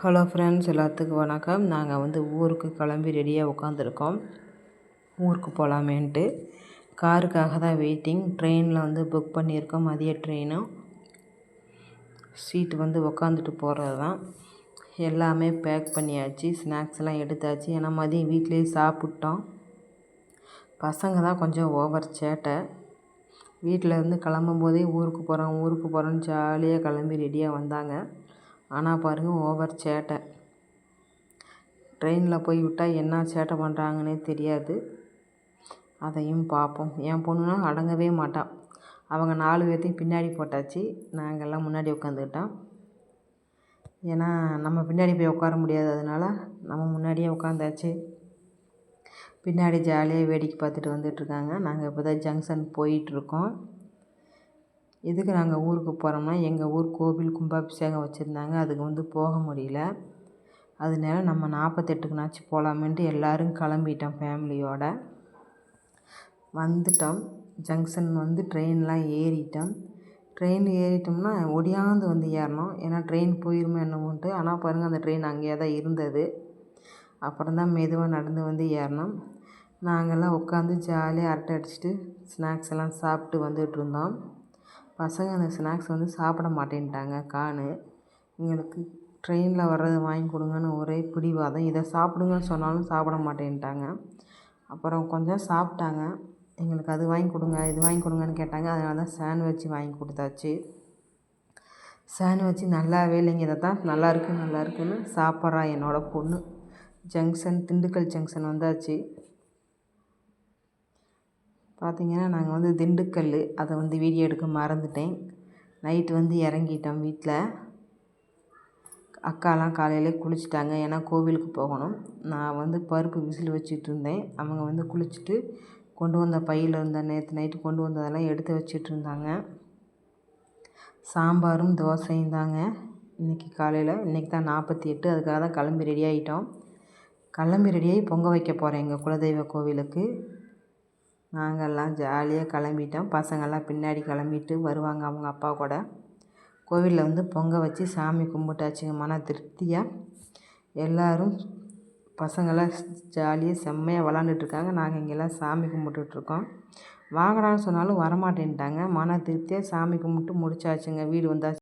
Hello friends, எல்லாத்துக்கும் வணக்கம். நாங்கள் ஊருக்கு கிளம்பி ரெடியாக உட்காந்துருக்கோம். ஊருக்கு போகலாமேன்ட்டு காருக்காக தான் வெயிட்டிங். ட்ரெயினில் புக் பண்ணியிருக்கோம். மதிய ட்ரெயினும் சீட்டு உட்காந்துட்டு போகிறது தான். எல்லாமே பேக் பண்ணியாச்சு. ஸ்நாக்ஸ்லாம் எடுத்தாச்சு. ஏன்னா மதியம் வீட்டிலேயே சாப்பிட்டோம். பசங்க தான் கொஞ்சம் ஓவர் சேட்டை. வீட்டிலேருந்து கிளம்பும்போதே ஊருக்கு போகிறோன்னு ஜாலியாக கிளம்பி ரெடியாக வந்தாங்க. ஆனால் பாருங்கள், ஓவர் சேட்டை. ட்ரெயினில் போய் விட்டால் என்ன சேட்டை பண்ணுறாங்கன்னே தெரியாது. அதையும் பார்ப்போம். என் பொண்ணுனா அடங்கவே மாட்டான். அவங்க 4 பேர்த்தையும் பின்னாடி போட்டாச்சு. நாங்கள்லாம் முன்னாடி உட்காந்துக்கிட்டோம். ஏன்னா நம்ம பின்னாடி போய் உட்கார முடியாது. அதனால் நம்ம முன்னாடியே உட்காந்தாச்சு. பின்னாடி ஜாலியாக வேடிக்கை பார்த்துட்டு வந்துட்டுருக்காங்க. நாங்கள் இப்போ தான் ஜங்ஷன் போயிட்டுருக்கோம். எதுக்கு நாங்கள் ஊருக்கு போகிறோம்னா, எங்கள் ஊர் கோவில் கும்பாபிஷேகம் வச்சுருந்தாங்க. அதுக்கு போக முடியல. அதனால நம்ம 48க்குனாச்சும் போகலாமேன்ட்டு எல்லோரும் கிளம்பிட்டோம். ஃபேமிலியோடு வந்துட்டோம். ஜங்ஷன் ட்ரெயின்லாம் ஏறிட்டோம். ட்ரெயின் ஏறிட்டோம்னா ஒடியாந்து ஏறணும். ஏன்னா ட்ரெயின் போயிருமோ என்னமோன்ட்டு. ஆனால் பாருங்கள், அந்த ட்ரெயின் அங்கேயே தான் இருந்தது. அப்புறம் தான் மெதுவாக நடந்து ஏறினோம். நாங்கள்லாம் உட்காந்து ஜாலியாக அரட்டை அடிச்சுட்டு ஸ்நாக்ஸ் எல்லாம் சாப்பிட்டு வந்துகிட்ருந்தோம். பசங்க அந்த ஸ்நாக்ஸ் சாப்பிட மாட்டேன்ட்டாங்க. எங்களுக்கு ட்ரெயினில் வர்றது வாங்கி கொடுங்கன்னு ஒரே பிடிவாதம். இதை சாப்பிடுங்கன்னு சொன்னாலும் சாப்பிட மாட்டேன்ட்டாங்க. அப்புறம் கொஞ்சம் சாப்பிட்டாங்க. எங்களுக்கு அது வாங்கி கொடுங்க, இது வாங்கி கொடுங்கன்னு கேட்டாங்க. அதனால தான் சாண்ட்விட்ச் வாங்கி கொடுத்தாச்சு. சாண்ட்விட்ச் நல்லாவே இல்லைங்க. இதை தான் நல்லாயிருக்குன்னு சாப்பிட்றா என்னோடய பொண்ணு. திண்டுக்கல் ஜங்ஷன் வந்தாச்சு. பார்த்திங்கன்னா, நாங்கள் திண்டுக்கல். அதை வீடியோ எடுக்க மறந்துட்டேன். நைட்டு இறங்கிட்டோம் வீட்டில். அக்காலாம் காலையிலே குளிச்சிட்டாங்க. ஏன்னா கோவிலுக்கு போகணும். நான் பருப்பு விசில் வச்சிட்ருந்தேன். அவங்க குளிச்சுட்டு கொண்டு வந்த பையில் இருந்த நேற்று நைட்டு கொண்டு வந்ததெல்லாம் எடுத்து வச்சிட்ருந்தாங்க. சாம்பாரும் தோசையும் தாங்க இன்றைக்கி காலையில். இன்றைக்கி தான் 48. அதுக்காக தான் கிளம்பி ரெடி ஆகிட்டோம். கிளம்பி ரெடியாகி பொங்க வைக்க போகிறேன் எங்கள் குலதெய்வ கோவிலுக்கு. நாங்கள்லாம் ஜாலியாக கிளம்பிட்டோம். பசங்கள்லாம் பின்னாடி கிளம்பிட்டு வருவாங்க அவங்க அப்பா கூட. கோவிலில் பொங்க வச்சு சாமி கும்பிட்டாச்சுங்க. மன திருப்தியாக எல்லோரும் பசங்களாம் ஜாலியாக செம்மையாக விளாண்டுட்ருக்காங்க. நாங்கள் இங்கெல்லாம் சாமி கும்பிட்டுட்ருக்கோம். வாங்கடான்னு சொன்னாலும் வரமாட்டேன்ட்டாங்க. மன திருப்தியாக சாமி கும்பிட்டு முடிச்சாச்சுங்க. வீடு வந்தாச்சு.